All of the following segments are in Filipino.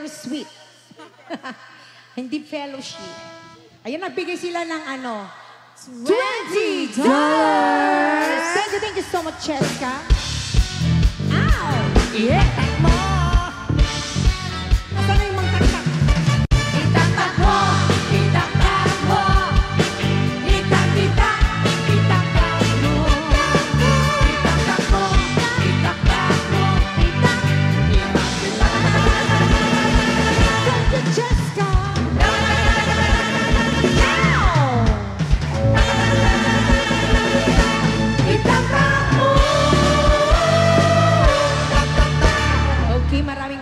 Taylor Swift. Hindi fellowship. Ayun, nagbigay sila ng ano, $20! Thank you so much, Cheska. Ow! Yeah! Takmo! Asa na yung mga taktak? Itaktak mo! Itaktak mo! Itak-itak! Itaktak mo! Itaktak mo! Itaktak mo! Itak-itak! Thank you, Cheska!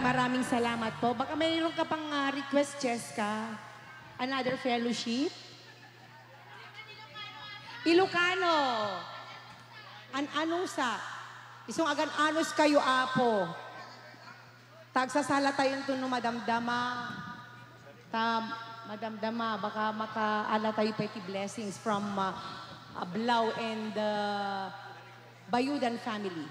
Maraming salamat po. Baka mayroon ka pang request, Cheska. Another fellowship? Ilocano. An-anusa. Isong agan anus kayo, apo. Tagsasala tayo ito no madamdama. Madamdama. Baka makaala tayo petty blessings from Ablao and Bayudan family.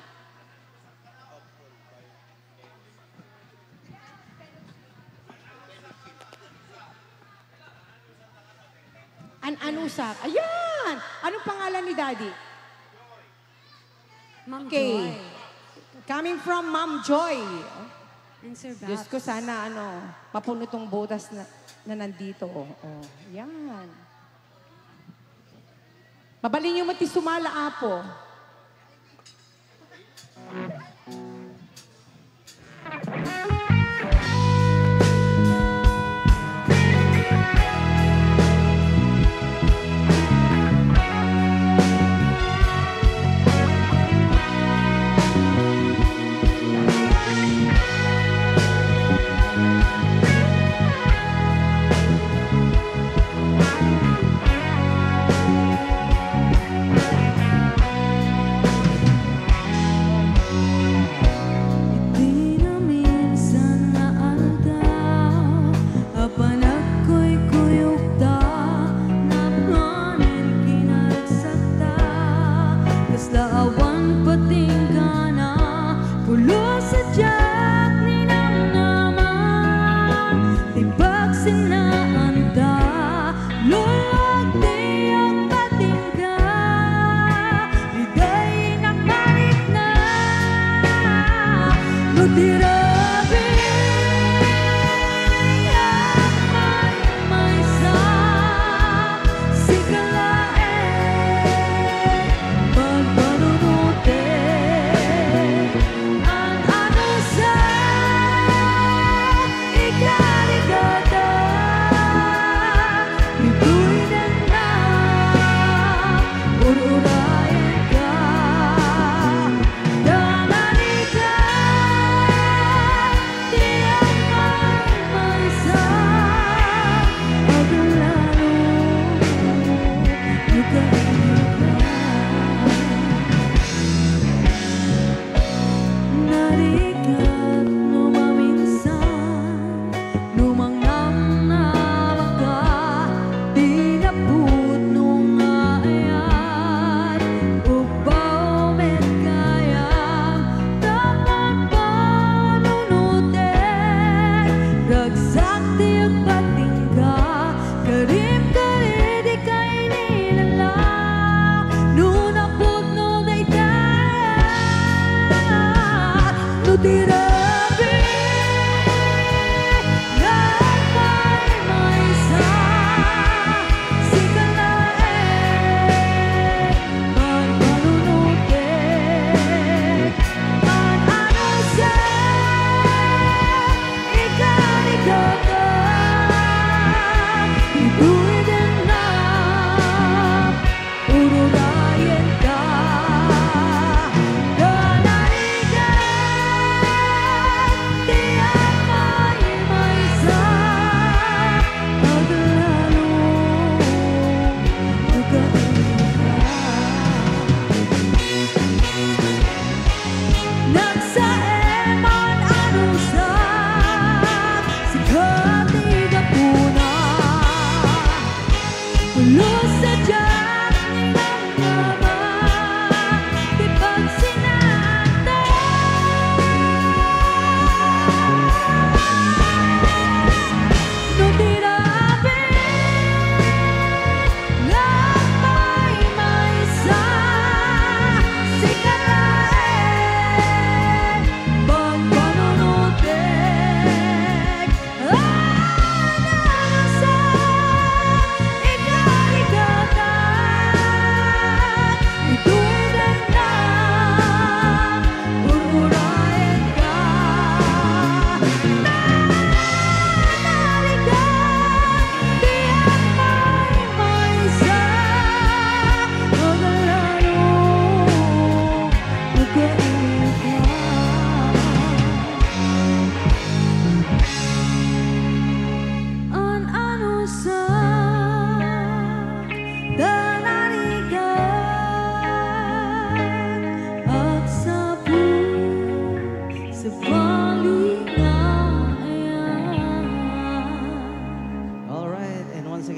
An-anusak. Ayan! Anong pangalan ni Daddy? Ma'am Okay. Joy. Coming from Ma'am Joy. And Sir Babs. Diyos ko sana, mapuno tong butas na nandito. Yan. Mabalin yung mati sumala, apo.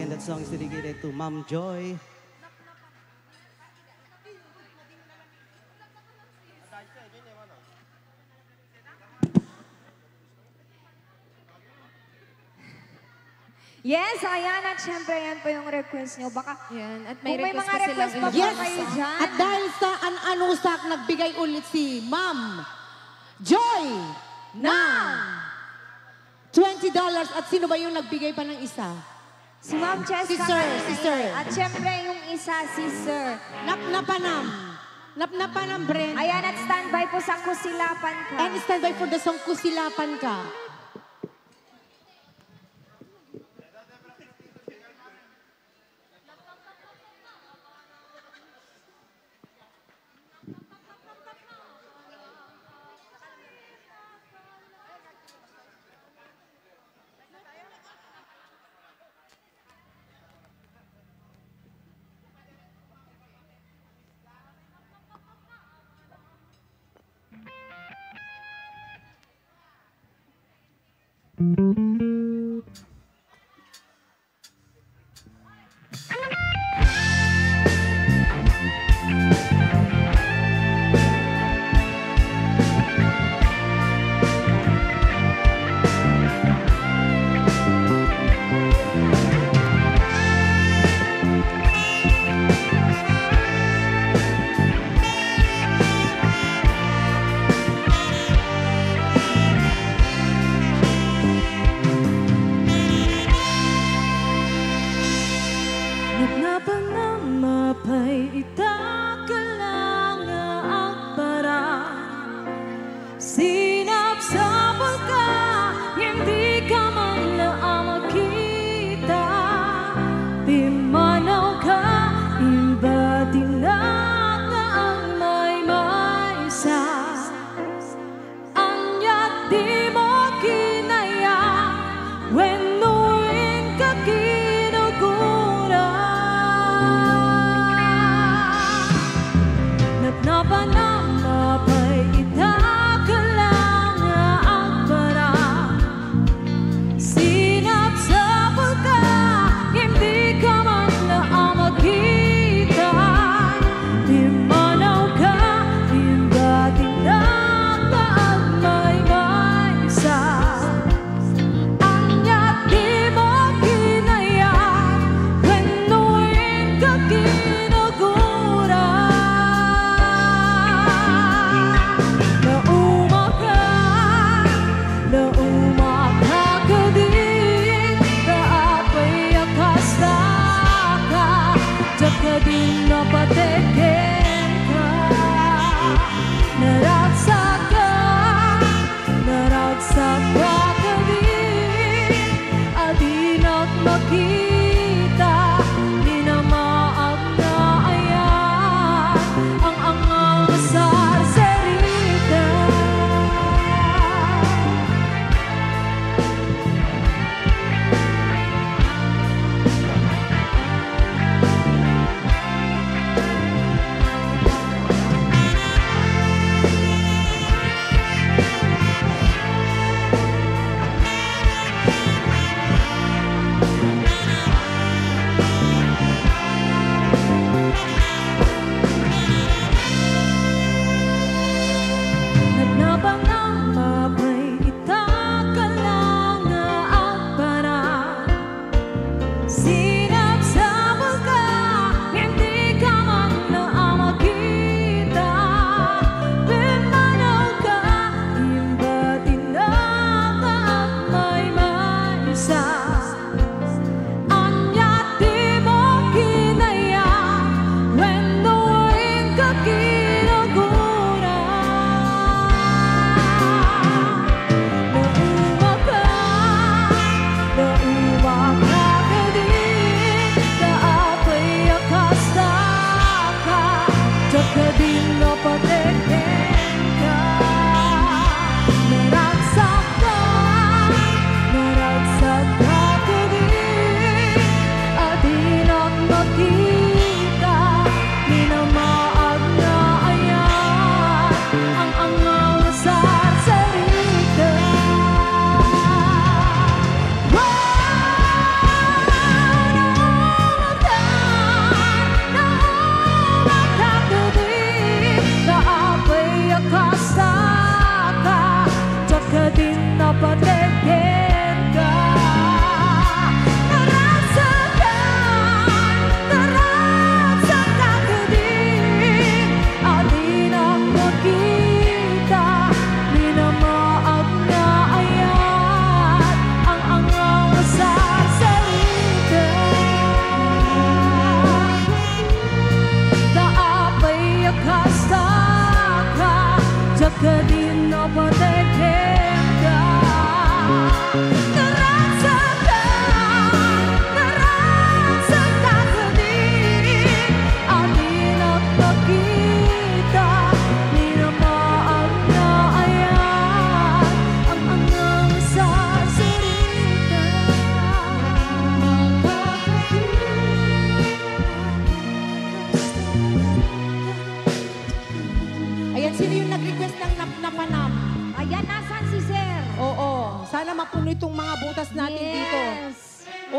and that song is dedicated to Ma'am Joy. Yes, ayan. At syempre, yan po yung request nyo. Baka, Yan. At kung may mga kasi request silang pa iba. ba kayo dyan? At dahil sa anusak, nagbigay ulit si Ma'am Joy ng $20. At sino ba yung nagbigay pa ng isa? Si Ma'am Cheska. Si Sir, si Sir. At syempre, yung isa, si Sir. Napnapanam. Napnapanam, Brent. Ayan, at standby po sa Kusilapan Ka. And standby for the song Kusilapan Ka. Sinap sa pagka, hindi ka man na ang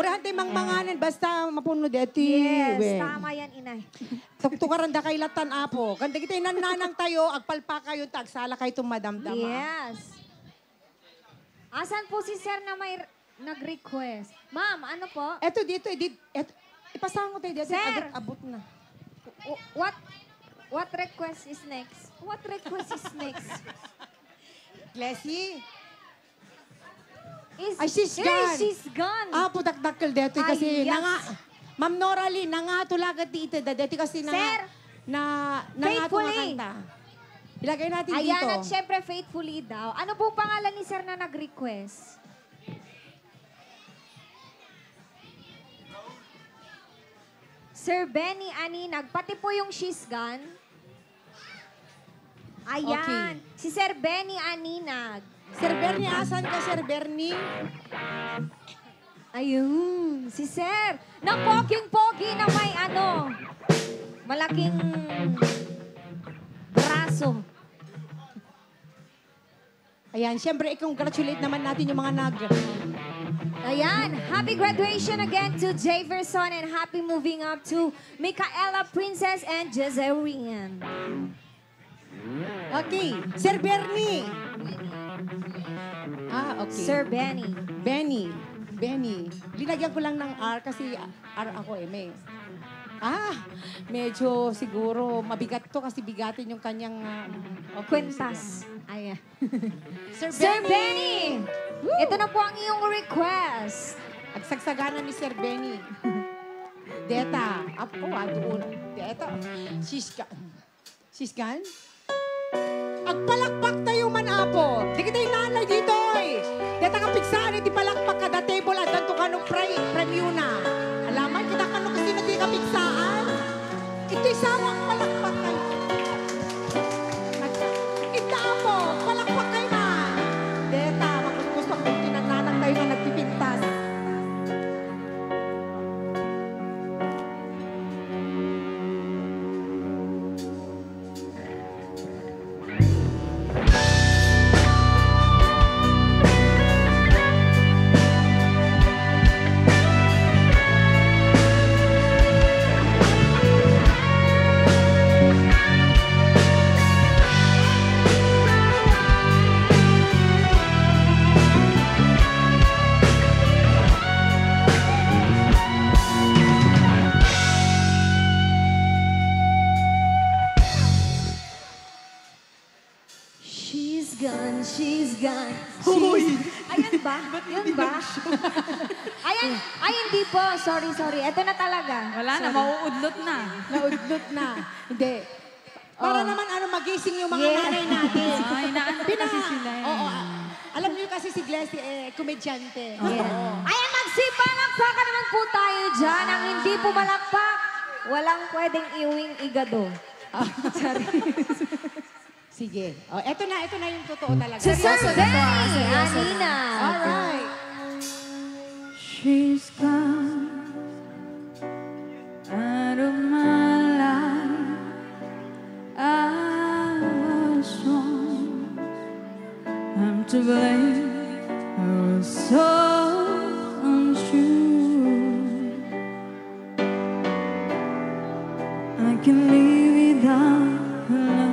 Urahan tayo mangmanganan, basta mapuno deti. Yes, tama yan, inay. Tuktukaran da kay latan apo. Ganda kita nananang tayo, agpalpa kayo, tagsala kayo itong madamdama. Yes. Asan po si sir na may nag-request? Ma'am, ano po? Eto dito, ipasama ko tayo dito. Sir! Abot na. What request is next? What request is next? Glessy? Is, Ay, she's Hey, gone. she's gone. Putak-dakkel dito Ay, kasi yes. Ma'am Nora Lee, nangatulagat dito. Dati kasi Sir, nangatulakanta. faithfully. Ilagay natin Ayan, dito. at syempre faithfully daw. Ano pong pangalan ni sir na nag-request? Sir Benny Aninag, pati po yung she's gone. Ayan, si Sir Benny Aninag. Sir Bernie, asan ka, Sir Bernie? Ayun, si Sir. Na poking-pogi na may malaking braso. Ayan, syempre, i-congratulate naman natin yung mga Ayan, happy graduation again to Javerson and happy moving up to Micaela Princess and Jezerian. Okay, Sir Bernie. Okay. Sir Benny. Benny. Linagyan ko lang ng R kasi R ako may. Medyo siguro mabigat to kasi bigatin yung kanyang Kwentas. Ayan. Sir Benny! Ito na po ang iyong request. Agsagsagana ni Sir Benny. Deta. Doon. Deta. She's gone? Agpalakpak tayo man, apo. Di kita yung nanay dito, eh. Deta nga pigsaan, di palakpak ka da table at danto ka nung premyo na. Alaman, kita ka nung kasi nagdi ka pigsaan. Ito'y sarang palakpak kayo. Ita, apo, palakpak kayo man. Deta, gusto ko tinananang tayo na nagpipintas. She's gone. Ayan ba? Yun ba? Ayan. Ay, hindi po. Sorry. Ito na talaga. Wala na, mauudlot na. Naudlot na. Hindi. Para naman magising yung mga nanay natin. Ay, inaano kasi sila eh. Oo. Alam niyo kasi si Glessy, komedyante. Ayan, magsipalakpakan naman po tayo dyan. Ang hindi po malakpak, walang pwedeng iwing igado. Sige. Eto na yung totoo talaga. Si Sir Benny, Anina. Alright. She's gone out of my life. I was wrong. I'm to blame. I was so untrue. I can live without her love.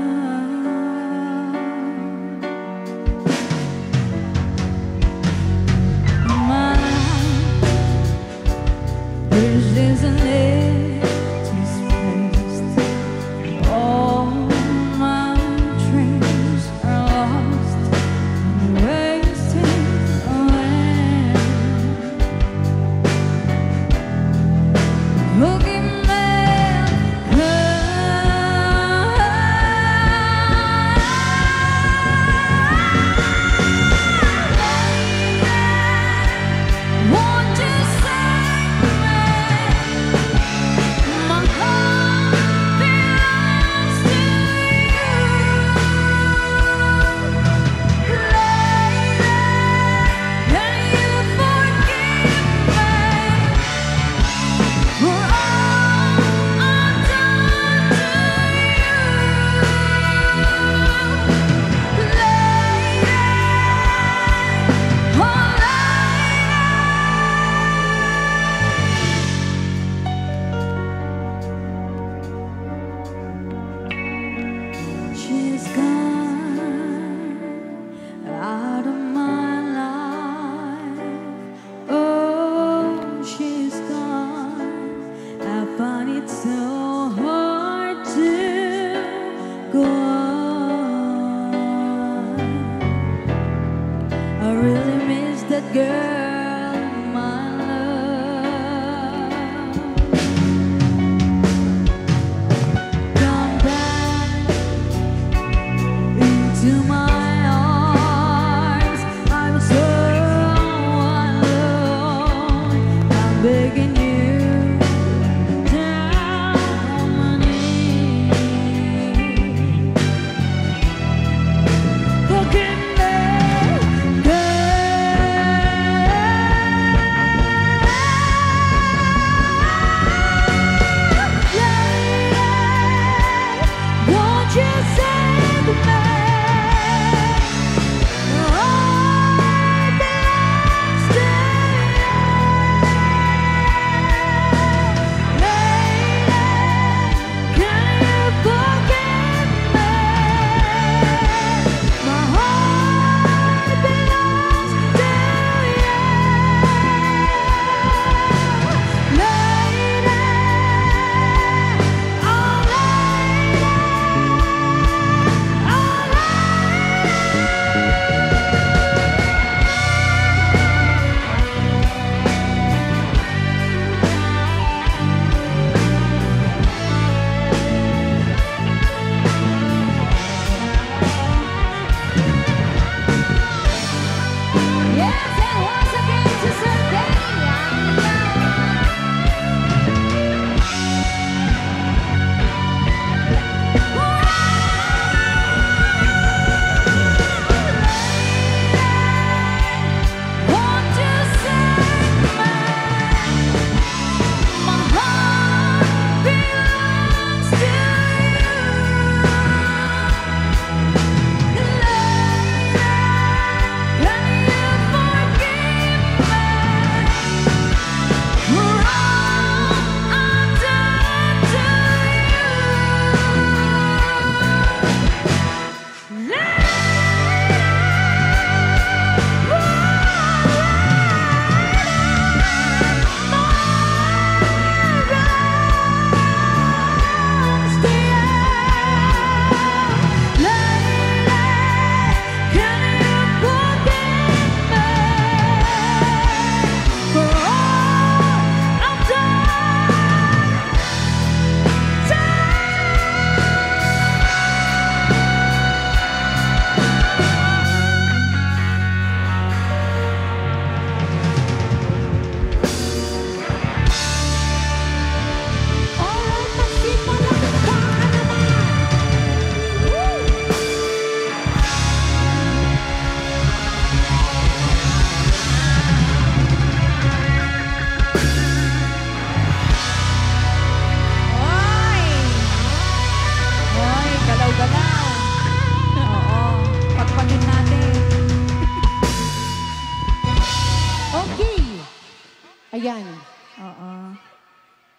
There's an empty space. All my dreams are lost and wasting away. Looking back,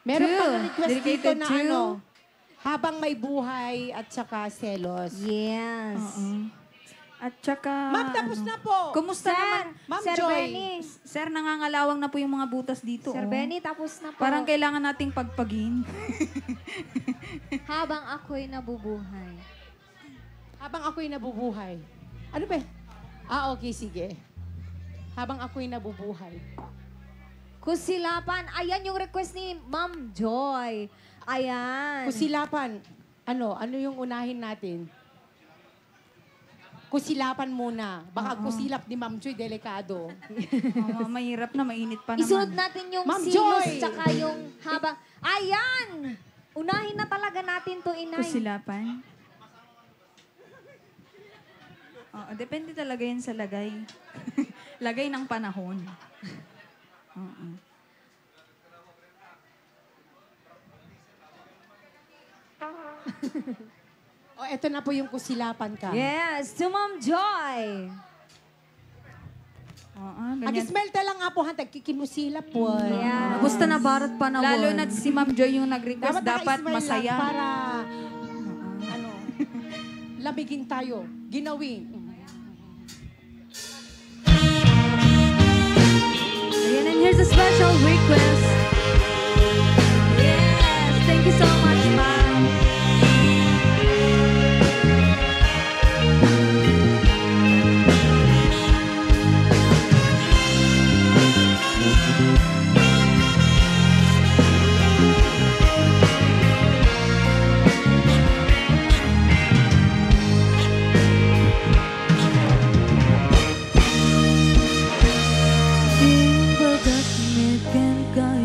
Meron To. pang request dito Dedicated na to. ano, habang may buhay at saka selos. Yes. Oo. At saka... Ma'am, tapos ano, na po. Kumusta naman? Ma'am Sir Joy. Benny. Sir, nangangalawang na po yung mga butas dito. Sir oh. Benny, tapos na po. Parang kailangan nating pagpagin. Habang ako'y nabubuhay. Habang ako'y nabubuhay. Ano ba? Ah, okay, sige. Habang ako'y nabubuhay. Kusilapan. Ayan yung request ni Ma'am Joy. Ayan. Kusilapan. Ano yung unahin natin? Kusilapan muna. Baka kusilap ni Ma'am Joy, delikado. Oo, mahirap na, mainit pa naman. Isunod natin yung Ma'am silos Joy! tsaka yung habang... Ayan! Unahin na talaga natin to, Inay. Kusilapan? Oo, depende talaga yun sa lagay. Lagay ng panahon. Oo. O, eto na po yung kusilapan ka. Yes, to Ma'am Joy. Oo, ganyan. Agismelta lang nga po, hantag kikinusilap po. Yeah. Gusto na barat pa na Lalo na si Ma'am Joy yung nag-request, dapat naka-smile lang masaya. para, ano, labigin tayo. Ginawin. Ayan, and here's a special request. Yes, thank you so much, ma'am. Di bagat ngeken kay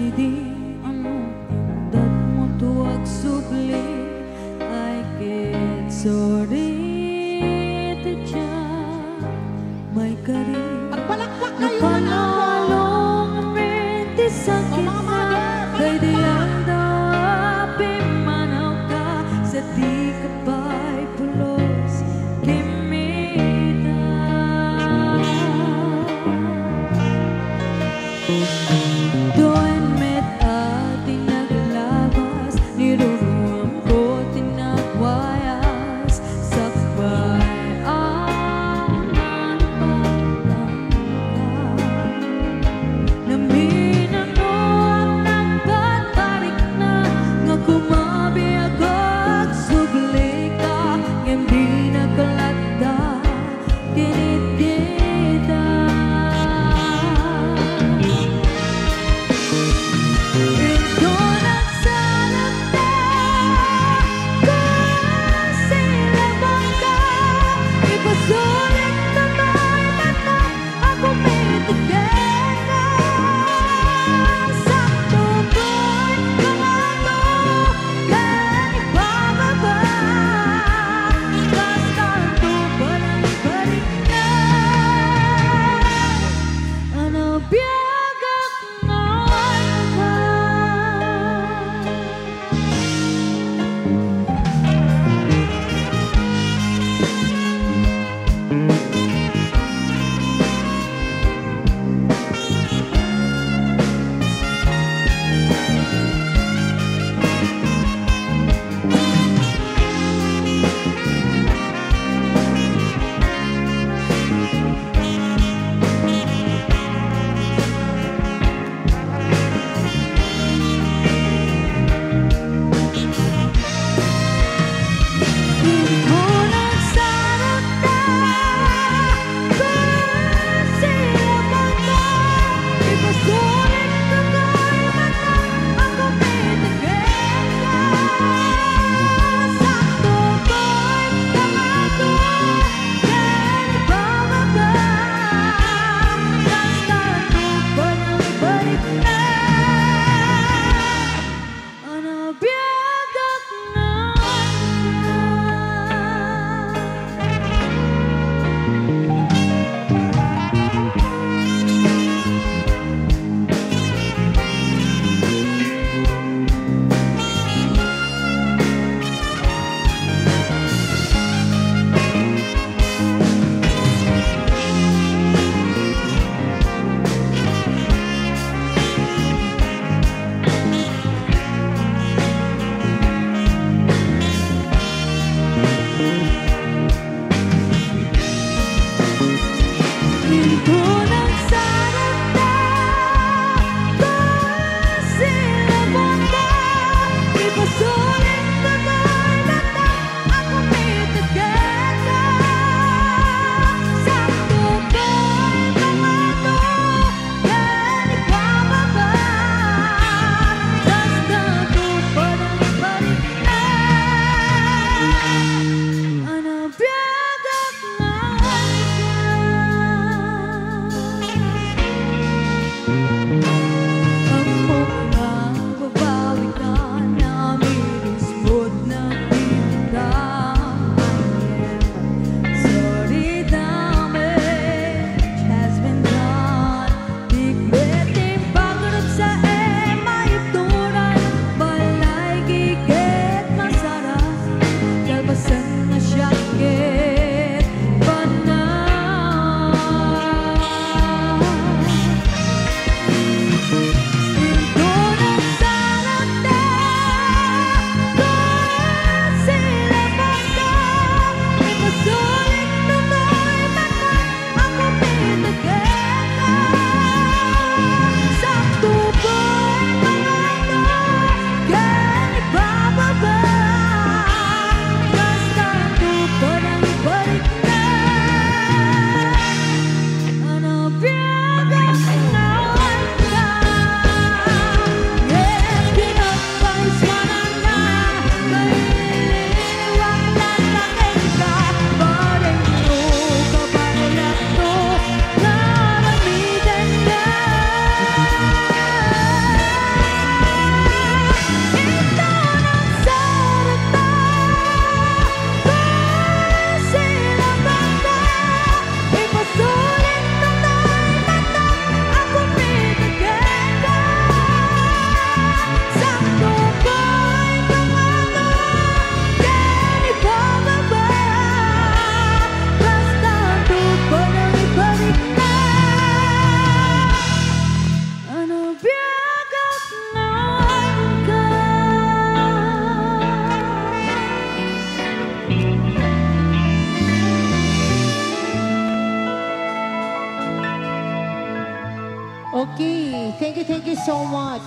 thank you so much.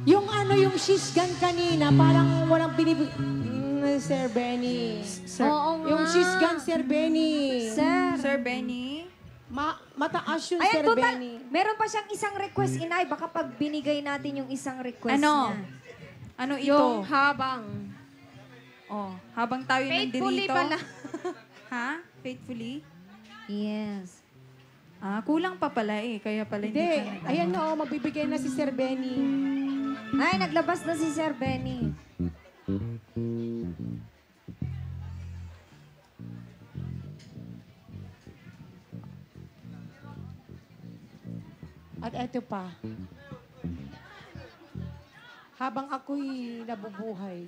Yung ano, yung shishgan kanina, parang walang binibig... Sir Benny. Sir, Oo nga. Yung shishgan, Sir Benny. Sir. Sir Benny? Mataas yun, Ayan, Sir total. Benny. Meron pa siyang isang request, Inay. Baka pag binigay natin yung isang request Ano? niya. Ano ito? Yung habang. Oh, habang tayo Faithfully nandito. pala. Ha? Faithfully? Yes. Ah, kulang pa pala eh. Kaya pala hindi Hindi. ka nag- Ayan na, magbibigay na si Sir Benny. Ay, naglabas na si Sir Benny. At eto pa. Habang ako'y nabubuhay.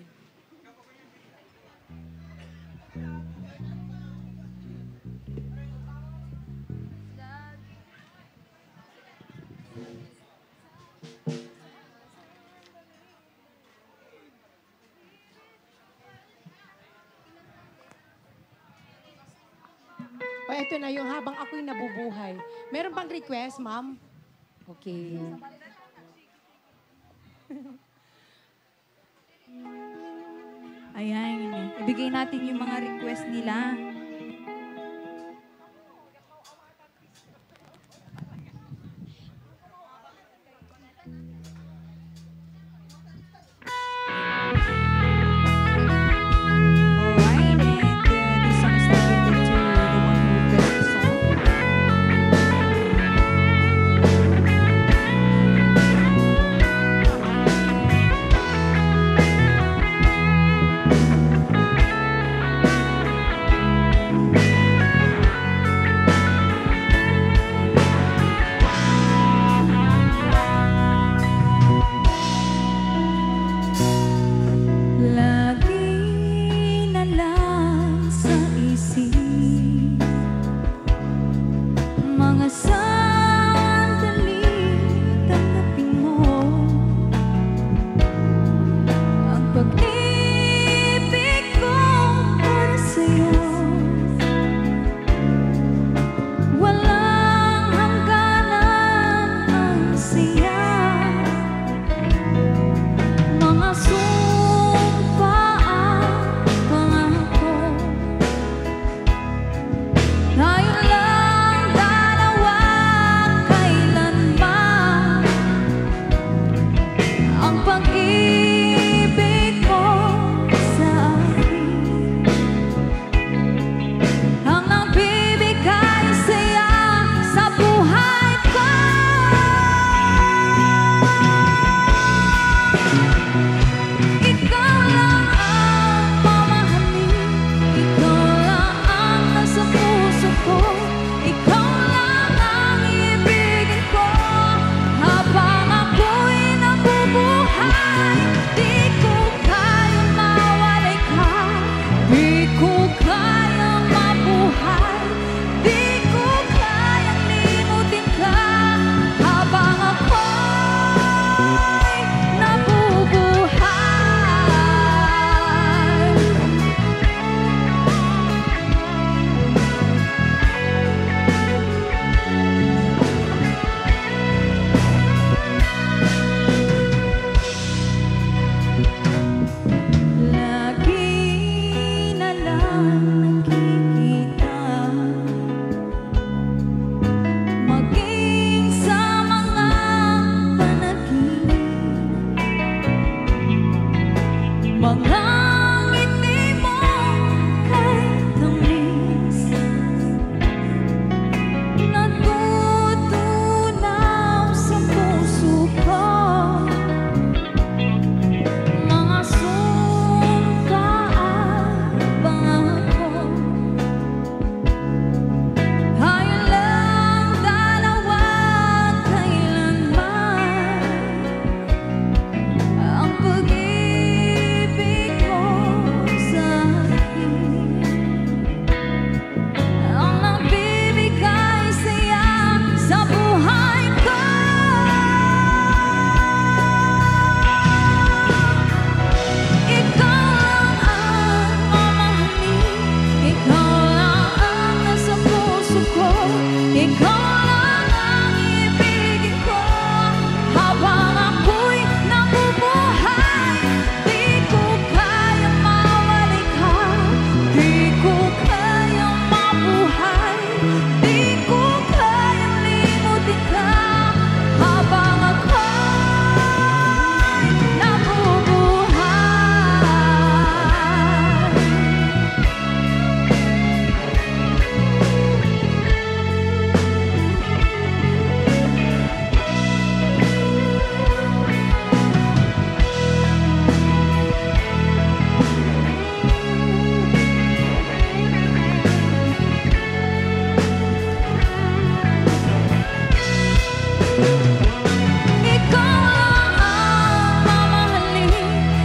O eto na yung habang ako'y nabubuhay. Meron bang request, ma'am? Okay. Ayan. Ibigay natin yung mga request nila. Alright, and this song is dedicated to the one who wrote the song. Lagi na lang sa isip mga sandali tanggapin mo ang pag-ibig ko para sa'yo. Walang hangganan ang siya. Mga sumpa at pangako, tayo lang dalawa kailanman. Ang pag-ibig mo sa akin ang nagbibigay saya sa buhay ko. Ikaw lang ang mamahalin, ikaw lang ang nasa puso ko, ikaw lang ang ibigin ko. Habang ako'y nabubuhay, di ko kayang mawalay ka, di ko kayang mabuhay, di ko kayang limutin ka. Habang ako'y nabubuhay. Lagi na lang nakikita, maging sa mga panaginip, mga ngiti mo kay tamis, natutunaw sa puso ko. Mga sumpa at pangako, tayo lang dalawa kailanman. Ang pag-ibig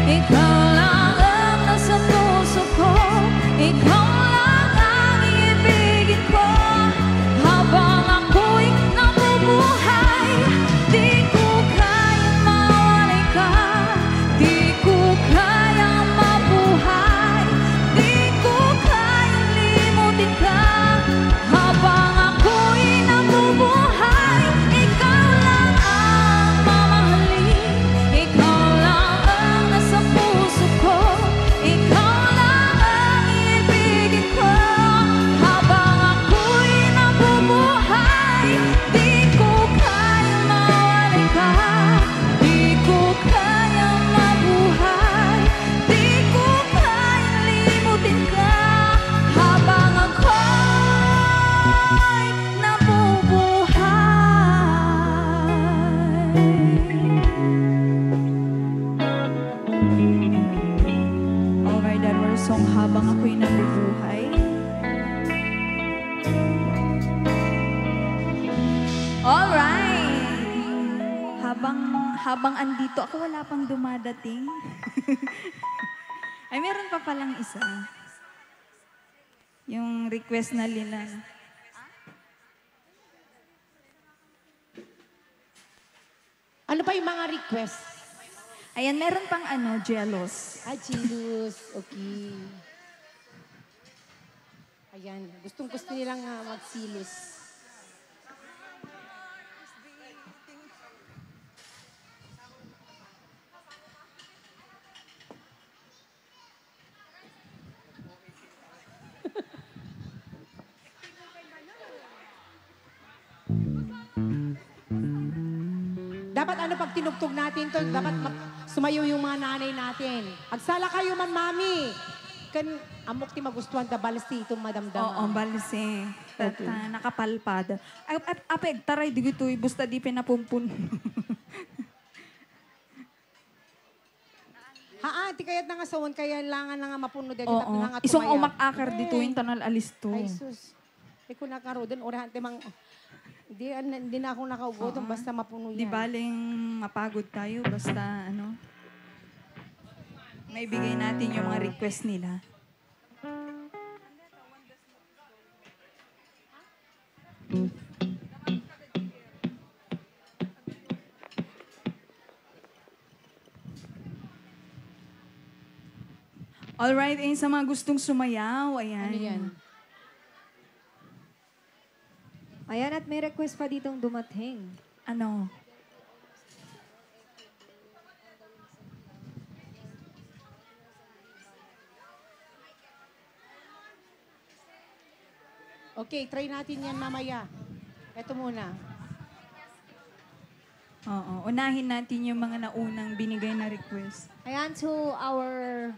Ikaw lang ang nasa puso ko. Ikaw lang ang iibigin ko. Habang ako'y nabubuhay, di ko kayang mawalay ka. Di ko kayang mabuhay. Di ko kayang limutin ka. Habang ako'y nabubuhay, ikaw lang ang mamahalin. Ikaw lang ang nasa puso ko. Ikaw lang ang iibigin ko. Habang ako'y nabubuhay, di ko kayang mawalay ka. Di ko kayang mabuhay. Di ko kayang limutin ka. Habang ako'y nabubuhay. Okay, that was song Habang Ako'y Nabubuhay. Alright! Habang andito ako, wala pang dumadating. Ay, meron pa palang isa. Yung request na nila. Ano pa yung mga request? Ayan, meron pang jealous. Jealous. Okay. Ayan. Gustong-gusto nilang magsilos. Dapat pag tinugtog natin to, dapat sumayo yung mga nanay natin. Agsala kayo man, mami. Amok ti magustuhan da balsi itong madamdaman. Oo, balse. Nakapalpad. Apeg, taray, di gito, busta di pinapumpun. Ti kayat na nga sawon, kaya langan na nga mapuno din. Oo, isong umakakar dito yung tanal alisto. Ay, sus. Ikaw nakaro din, orahan ti mang... Hindi na ako nakaubo, basta mapuno yan. Di baling mapagod tayo, basta may bigay natin yung mga request nila. Alright, ayun sa mga gustong sumayaw, ayan. Ano yan? Ayan, at may request pa ditong dumating. Ano? Okay, try natin yan mamaya. Ito muna. Oo, unahin natin yung mga naunang binigay na request. Ayan, to our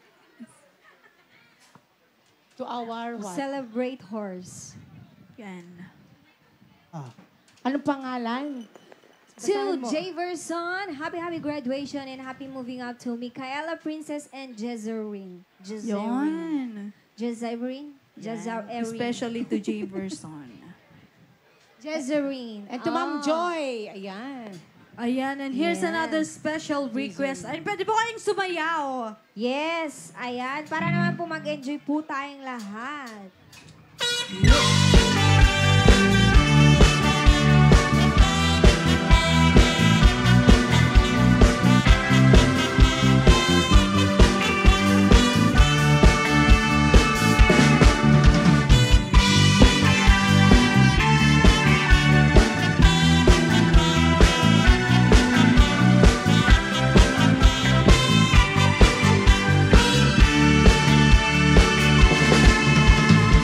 what? Celebrate Horse. Yan. Anong pangalan? To Basahin mo. Jay Verson, happy graduation and happy moving up to Micaela Princess and Jezerine. Yun. Jezerine? Jezerine. Especially to Jay Verson. Jezerine. And to Ma'am Joy. Ayan. Ayan, and here's Yes. another special request. Ay, pwede po kayong sumayaw. Yes, ayan. Para naman po mag-enjoy po tayong lahat.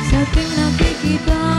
Sa ating nakikita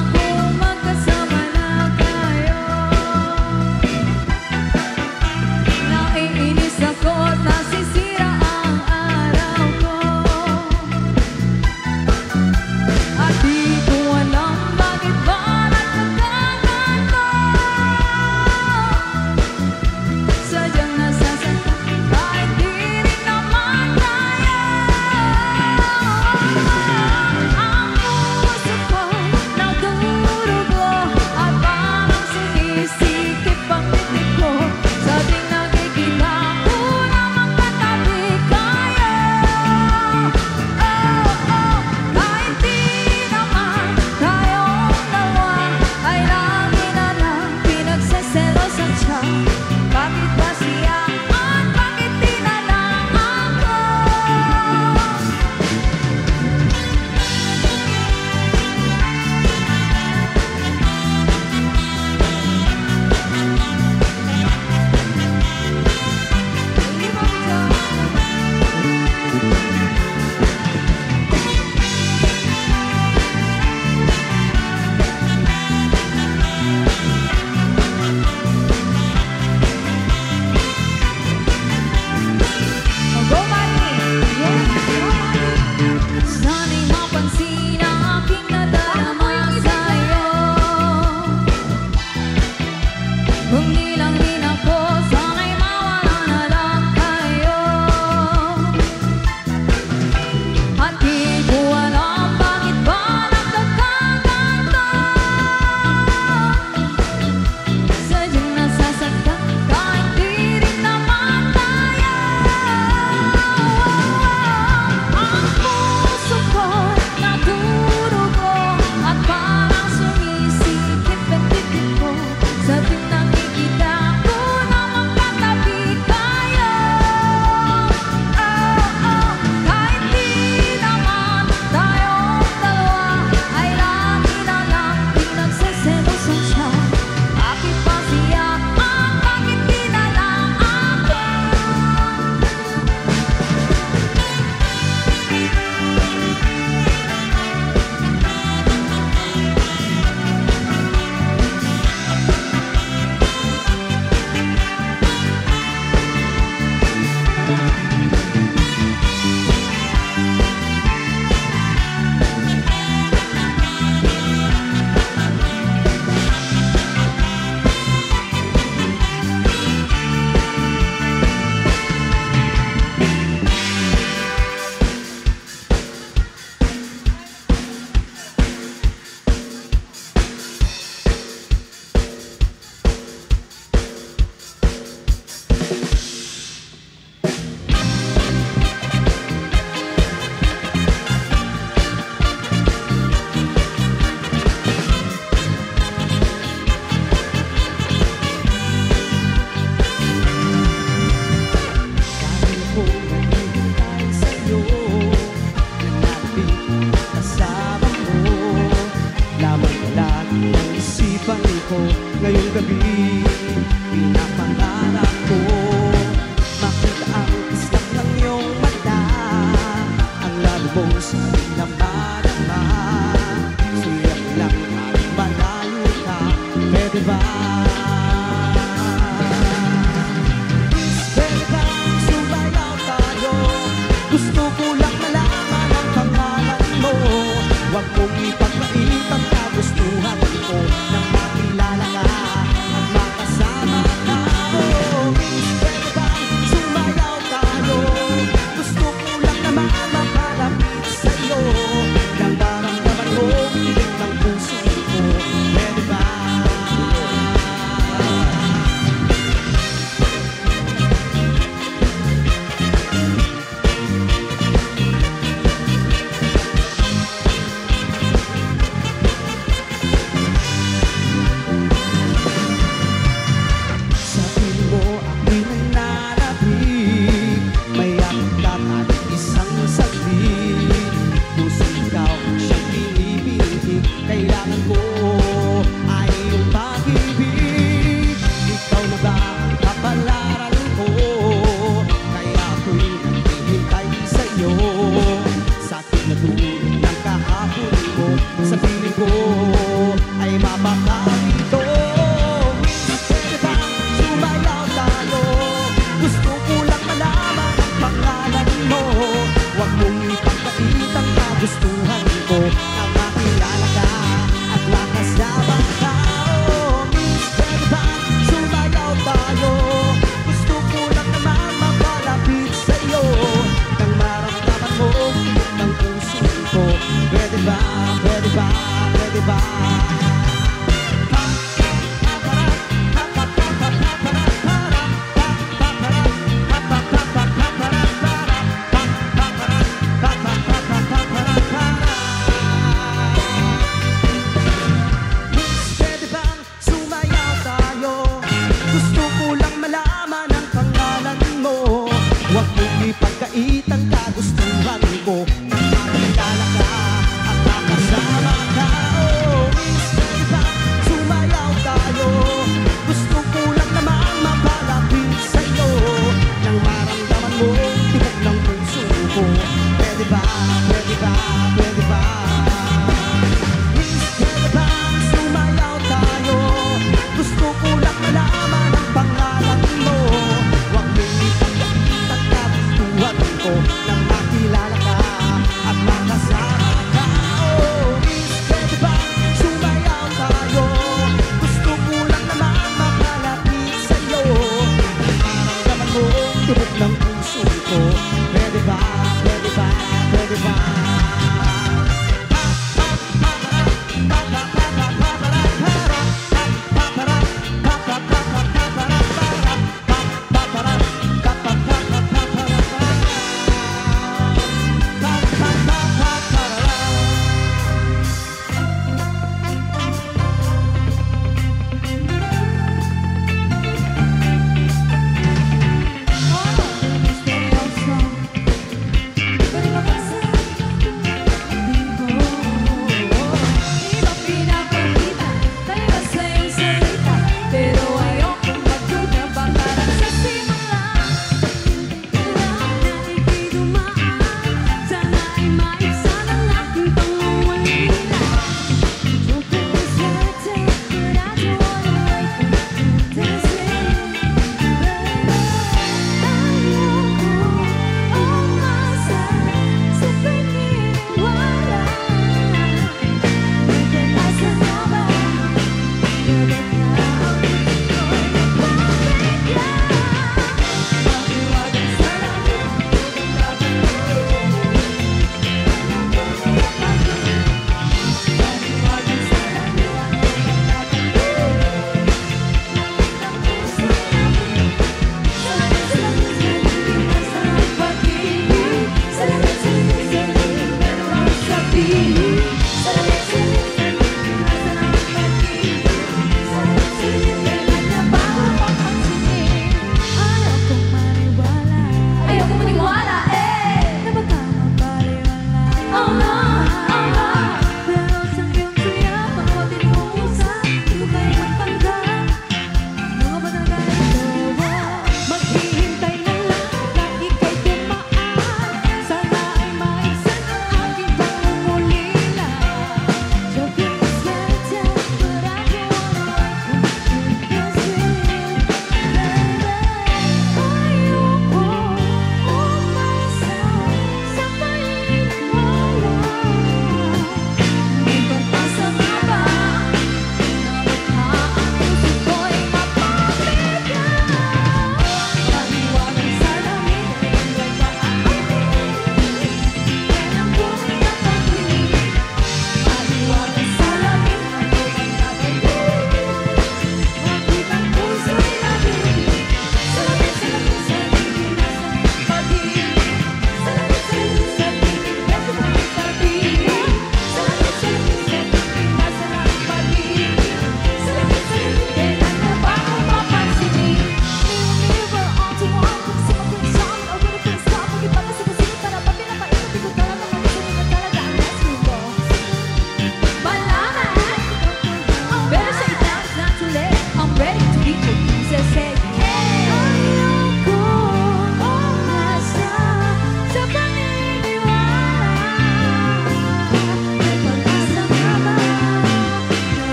ko ngayong gabi. Pinapangarap ko makita ang islap ng iyong mata, ang lalo mong sabing na madama. Suyak lang at malayo ka, pwede ba? Pwede bang sumayaw tayo? Gusto ko lang malaman ang pangalan mo. Huwag mong ipagpait ang kagustuhan ko nang makilala ka at makasama ka. Oh, pwede bang sumayaw tayo? Gusto ko lang naman makalapit sa'yo, nang maramdaman mo tinig ng puso ko. Pwede ba? Sa piling mo ako'y nananabik, may aklat at isang saglit. Puso ikaw siyang pinipili, kailangan ko ay iyong pag-ibig. Ikaw na ba ang kapalaran ko? Kaya ako'y naghihintay sa'yo. Sa akin na tulad ng kahapon mo, sa piling ko ay mapakalito. Pwede bang sumayaw tayo? Gusto ko lang malaman ang pangalan mo. Huwag mong ipagpait ang kagustuhan ko nang makilala ka at makasama ka. Oh, miss, pwede bang sumayaw tayo? Gusto ko lang naman mapalapit sa'yo, nang maramdaman mo tinig ng puso ko. Pwede ba? Pwede ba? Pwede ba? Pwede bang sumayaw tayo? Gusto ko lang malaman ang pangalan mo. Huwag mong ipagkait ang kagustuhan ko nang makilala ka at makasama ka. Oh, miss, pwede bang sumayaw tayo? Gusto ko lang naman mapalapit sa'yo, nang maramdaman mo tibok ng puso ko. Pwede ba? Pwede ba? Pwede ba? Miss, pwede bang sumayaw tayo? Gusto ko lang malaman ang pangalan mo. Huwag mong ipagkait ang kagustuhan ko nang makilala ka at makasama ka. Oh, miss, pwede bang sumayaw tayo? Gusto ko lang naman makalapit sa'yo, nang maramdaman mo tibok ng puso ko. Pwede ba? Pwede ba? Pwede ba? Misteryoso. Pero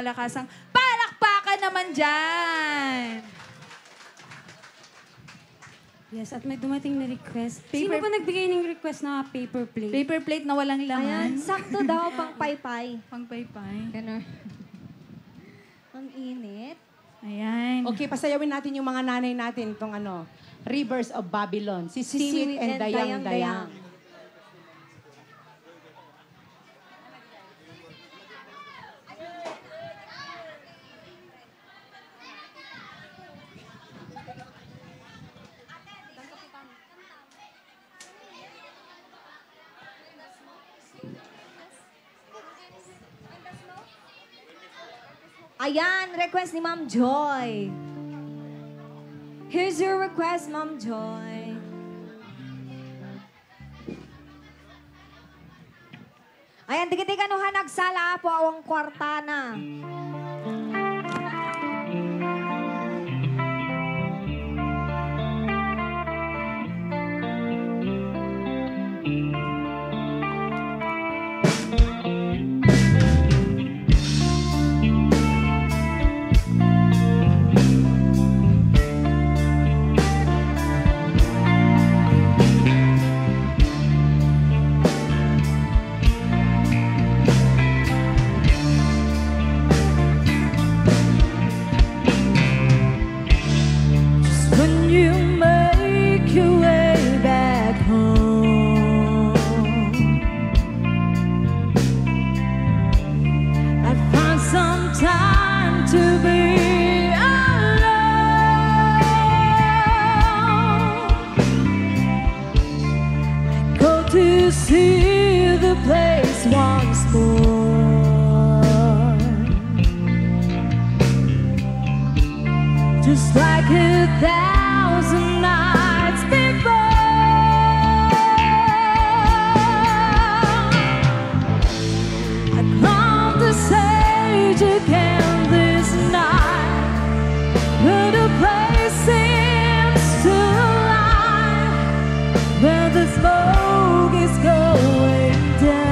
malakasang palakpakan naman dyan! Yes, at may dumating na request. Sino Paper- ba nagbigay ng request na paper plate? Paper plate na walang Ayan, laman. sakto daw pang paypay. Pangpaypay. Ganun. Ang init. Ayan. Okay, pasayawin natin yung mga nanay natin itong ano, Rivers of Babylon. Si Siwit and Dayang Dayang. Ayan, request ni Ma'am Joy. Here's your request, Ma'am Joy. Ayan, dikit-dikit anuhan nagsala po awang kwarta na. When you make your way back home, I find some time to be alone. I go to see the place once more. Just like 1,000 nights before, I climbed the stage again this night, but the place seems to lie where the smoke is going down.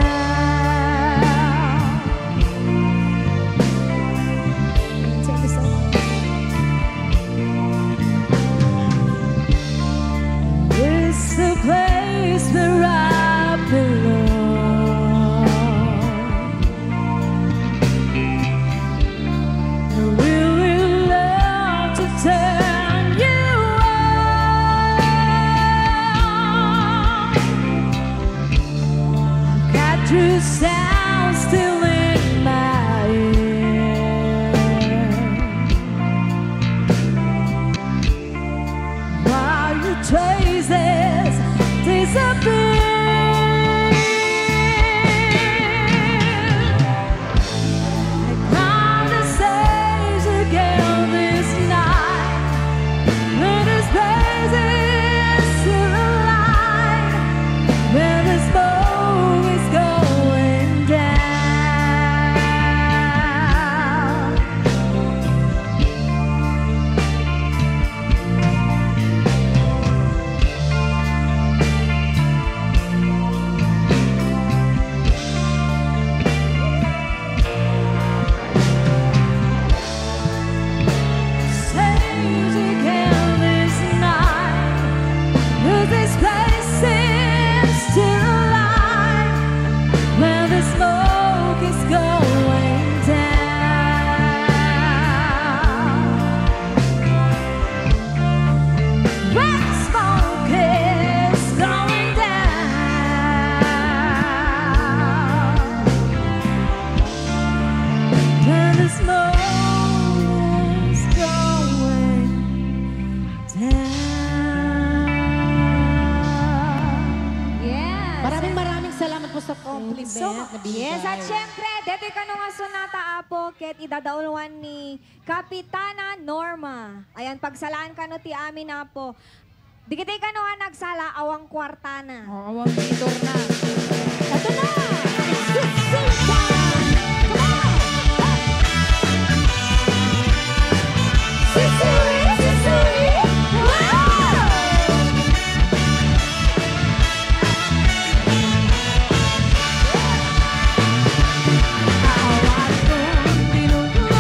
Take a second. It's the place where I belong. I really love to turn you on. Got your sound still in my ear. While your traces disappear, I climbed the stage again this night, when the space is still alive, where the smoke is going down. Stage again this night, where this place seems still alive, where the smoke is going down. Where the smoke is going down. Where the smoke is going down. Yes. Maraming salamat po sa compliment na binigay. Yes, at syempre, dito ka nung sunata apo, ket idadauluan ni Kapitana Norma. Ayan, pagsalaan ka no ti amin na po. Dikitay ka nung nagsala, awang kwarta na. Awang titor na. Ito na! It's the same time! Come on! Sisuri! Sisuri! Wow! Awat kong tinuturo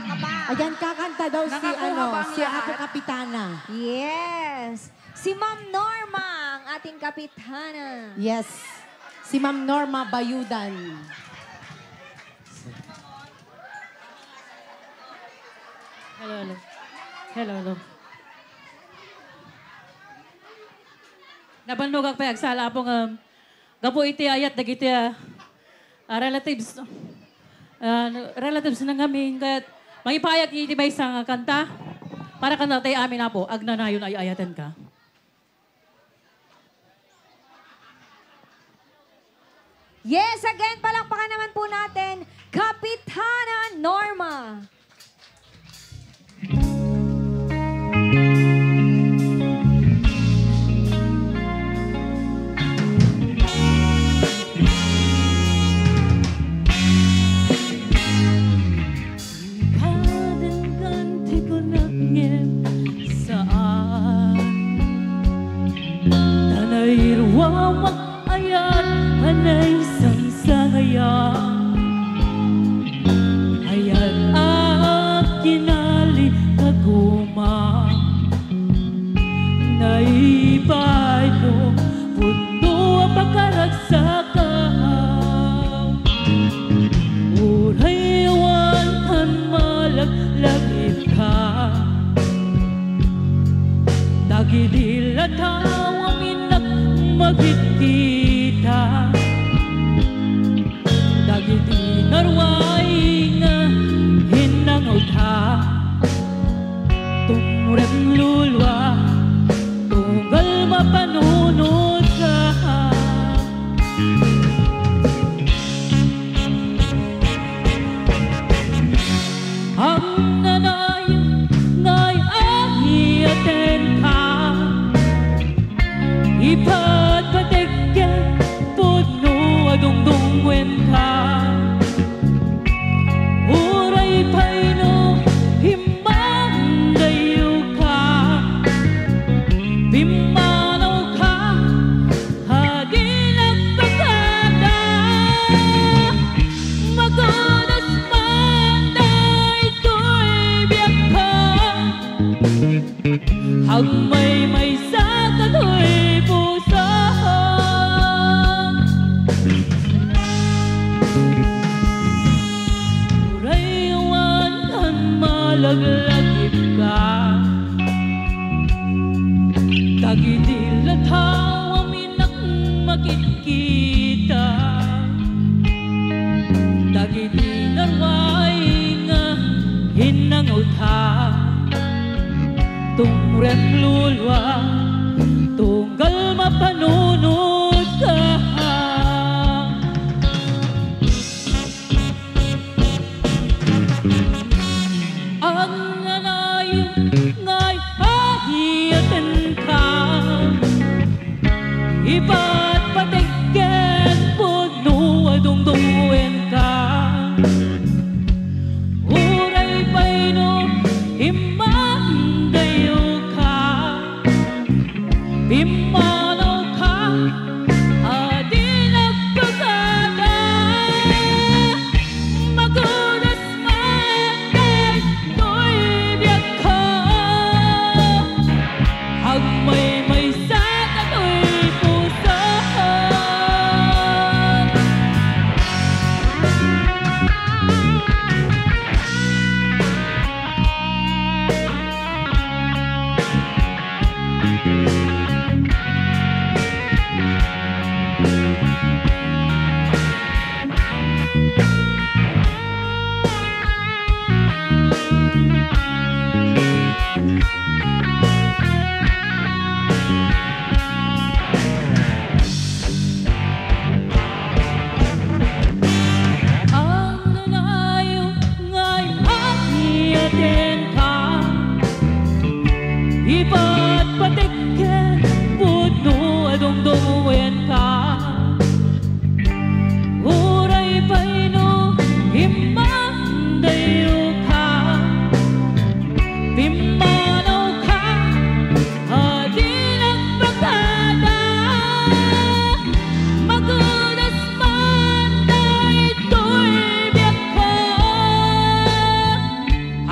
kinakabahan. Ayan, kakanta daw si, Nakakuha ba ang si lahat? Ate Kapitana. Yes. Si Ma'am Norma, ang ating kapitana. Yes. Si Ma'am Norma Bayudan. Hello, hello. Hello, hello. Nabannog ang payagsala po nga gapo iti ayat dagiti relatives na kami kat mangipayat iti may isang kanta para kanatay amin na po agnanayon ay ayatan ka. Yes, again, palakpakan naman po natin, Kapitana Norma. Kadang-ganti ko nagngem saan Tanayirwama ayan anay sangsayayan Ayan at kinali kaguma Naibay ko puno ang pagkaragsakaw Uraywan kan malaglagit ka Dagidilataw aminak magkikita Dagidi narway nga hinangaw ta Tumurang lulwa Tunggal mapanunod ka Ang nanay ngay ahiyaten ka Ipagpatigyan puno adungdungwen ka Uray pa'y no himandayo ka Bimanaw ka hagi nagpagkada Maganas manday ko'y biyak ka Hagmay may sakad ho'y pusa Urayawan ang malaglagip ka Tagidilataw aminak makikita Tagidinarway nga hinangaw ta Tungren lulwa Tunggal mapanunod ka Ang nanayong ngay ahiyaten ka Iba't patigyan puno adungdungwen ka Uray pa'y no himandayo ka Bimanaw ka adi nagpagada Magunas manday ko'y biyak ka Hagmay may sakad ko'y pusa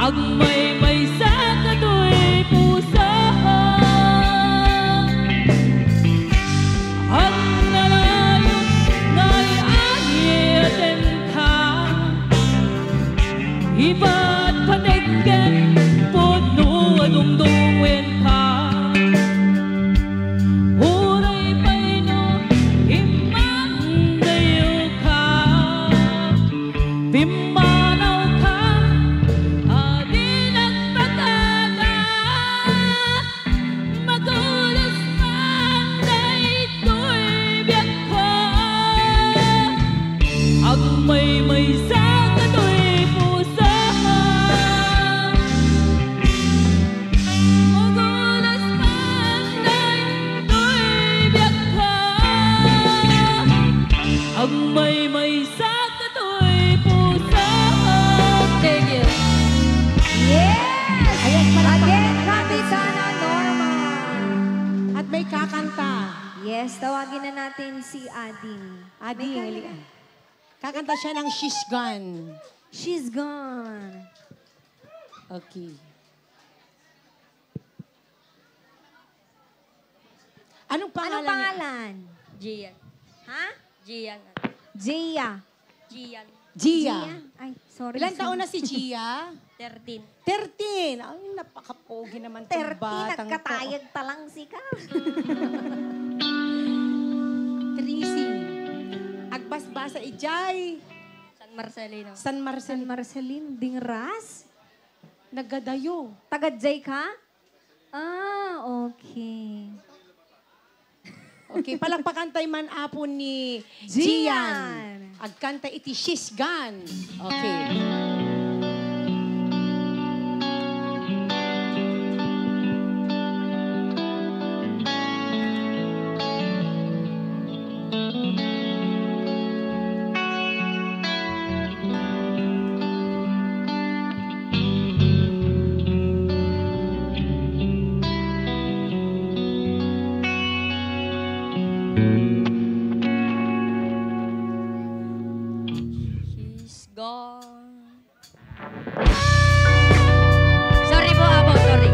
Agmay-may sa kato'y pusa, ang nalayo nga'y ayitin ka. Iba't patigyan puno adungdungin ka. Uray pa'y no imang dayo ka. Pimanaw ka, adi nagpagada. Magulas man daytoy biyak ka. Agmay-may sa kato'y pusa, magulas man daytoy biyak ka. Agmay-may sa kato'y pusa. Thank you. Yes! Ayan, palakpakan Again, natin Kapitana Norma. At may kakanta. Yes, tawagin na natin si Ading. Adi, May halika. Kakanta siya ng She's Gone. She's gone. Okay. Anong pangalan Anong niya? pangalan? Gian. Ha? Gian. Gia. Gian. Gia. Ay, sorry. Ilan taon na si Gia? 13. 13. Ay, napakapogi naman itong 30, batang to. nagkatayag talang si ka. Tracy. Agbasbasa ijay. San Marcelino. San San Marcel. Marcelin Dingras? Nagadayo. Taga-J ka? Ah, okay. Okay, palakpakan tayo man apon ni Gian. Gian. Agkanta iti She's Gone. Okay. She's gone. Sorry po, Abo. Sorry.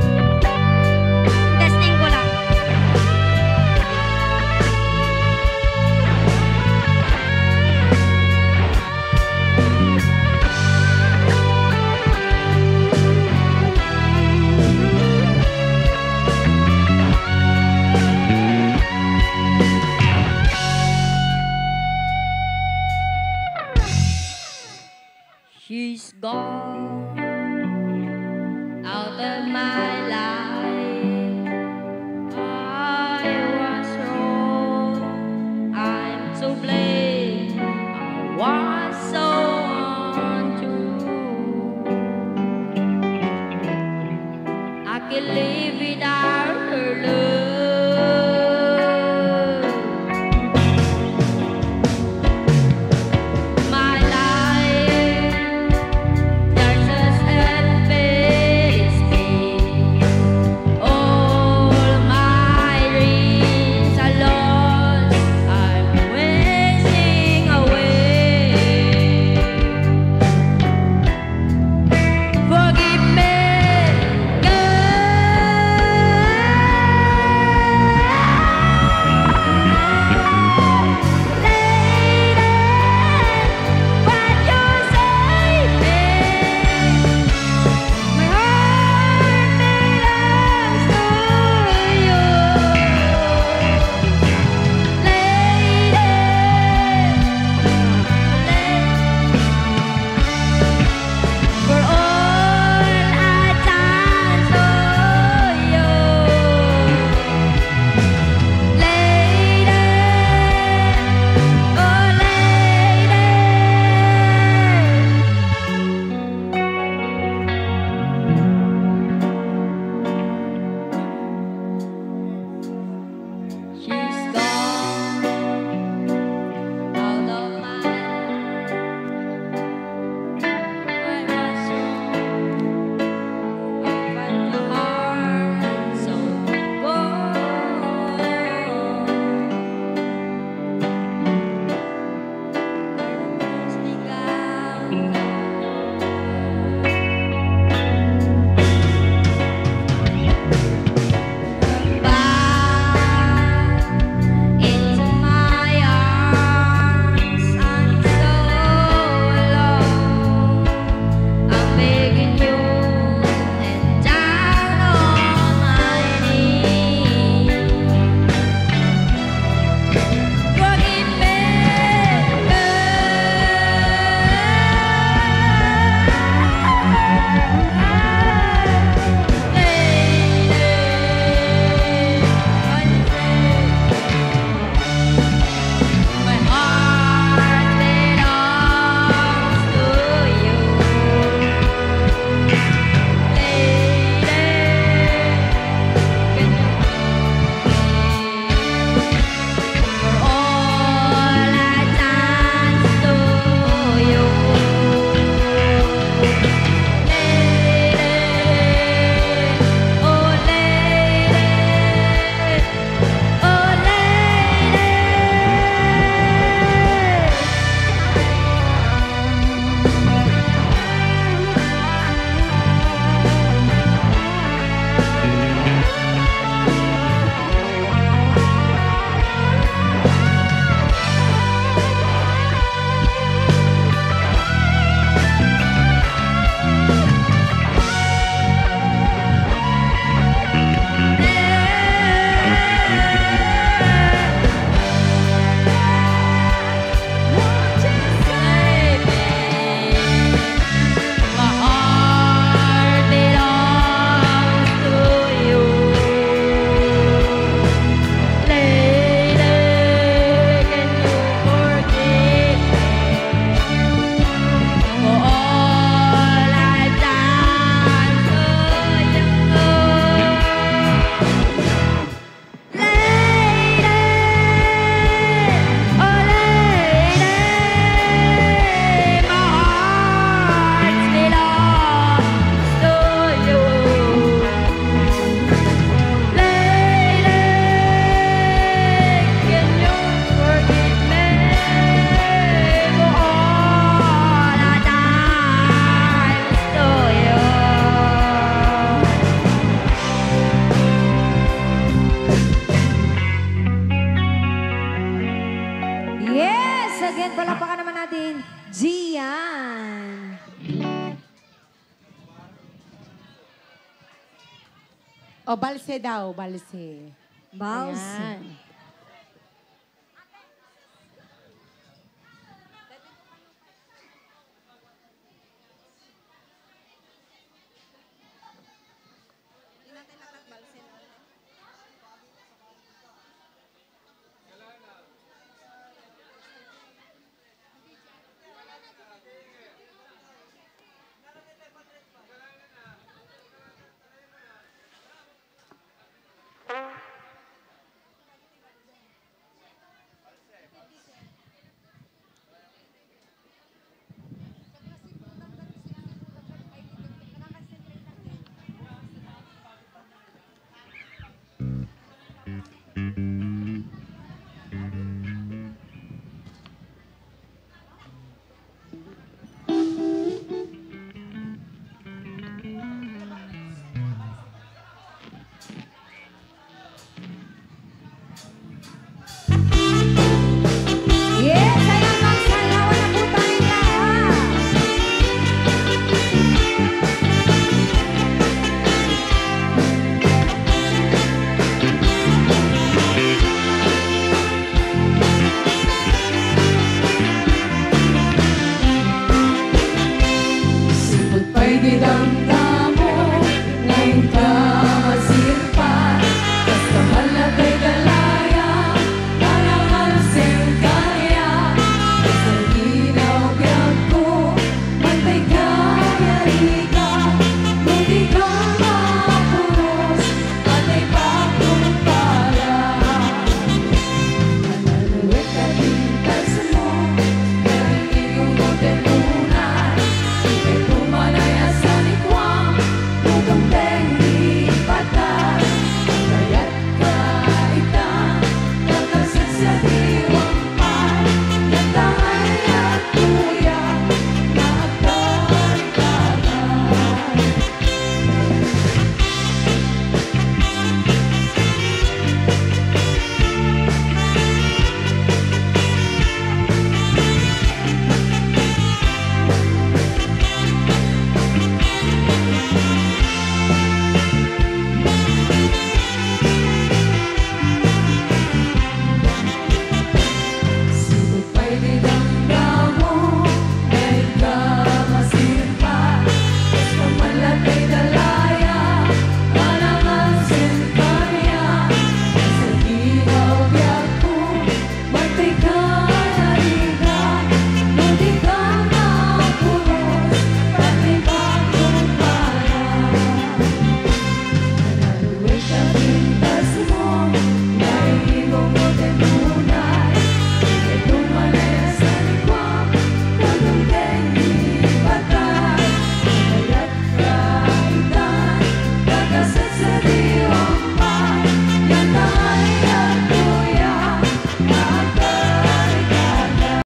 Testing ko lang. She's gone out of my life. I was wrong. I'm to blame. I was so untrue. I can live without her love. My life, there's a selfish space. All my dreams are lost. I'm wasting away. Forgive me, girl. O, balse daw, balse. Balse. Ayan.